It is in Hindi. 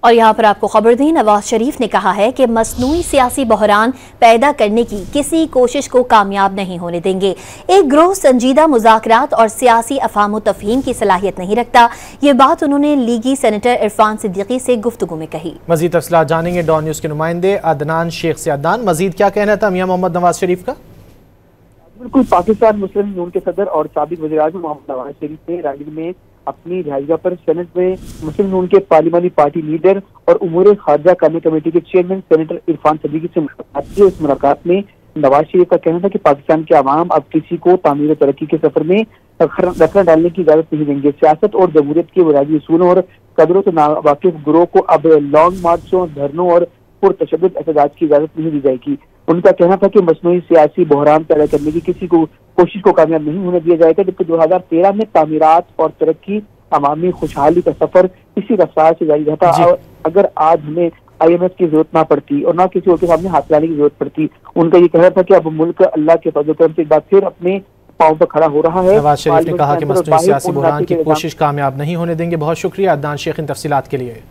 और यहाँ पर आपको खबर दी, नवाज शरीफ ने कहा है कि मसनूई सियासी बहरान पैदा करने की किसी कोशिश को कामयाब नहीं होने देंगे। एक ग्रोह संजीदा मुज़ाकरात और सियासी अफाम तफहीम की सलाहियत नहीं रखता। ये बात उन्होंने लीगी सेनेटर इरफान सिद्दीकी से गुफ्तगू में कही। मजीद तफसीलात जानेंगे डॉन न्यूज़ के नुमाइंदे अदनान शेख से। अदनान, मजीद क्या कहना था मियां मोहम्मद नवाज शरीफ का? बिल्कुल, पाकिस्तान मुस्लिम लीग के सदर और साबिक वज़ीर-ए-आज़म मोहम्मद नवाज शरीफ ने रांची में अपनी रिहाइशगाह पर सेनेट में मुस्लिम लीग के पार्लिमानी पार्टी लीडर और उमूर खारजा करने कमेटी के चेयरमैन सेनेटर इरफान सिद्दीकी से मुलाकात की। इस मुलाकात में नवाज शरीफ का कहना था कि पाकिस्तान के अवाम अब किसी को तामीर तरक्की के सफर में दखल डालने की इजाजत नहीं देंगे। सियासत और जमहूरियत के बुनियादी उसूलों और कदरों से नावाकिफ गिरोह को अब लॉन्ग मार्चों, धरनों और पुरतशद्दुद एहतजाज की इजाजत नहीं दी जाएगी। उनका कहना था कि मसनूई सियासी बहरान पैदा करने की किसी को कोशिश को कामयाब नहीं होने दिया जाएगा, जबकि 2013 में तामीरात और तरक्की अवामी खुशहाली का सफर इसी रफ्तार से जारी रहता। और अगर आज हमें IMF की जरूरत ना पड़ती और ना किसी और के सामने हाथ लाने की जरूरत पड़ती। उनका ये कहना था कि अब मुल्क अल्लाह के फजल करम से एक बार फिर अपने पाँव पर खड़ा हो रहा है। नवाज शरीफ ने कहा कि मसनूई सियासी बहरान की कोशिश कामयाब नहीं होने देंगे। बहुत शुक्रिया अदनान शेख इन तफसीलात के लिए।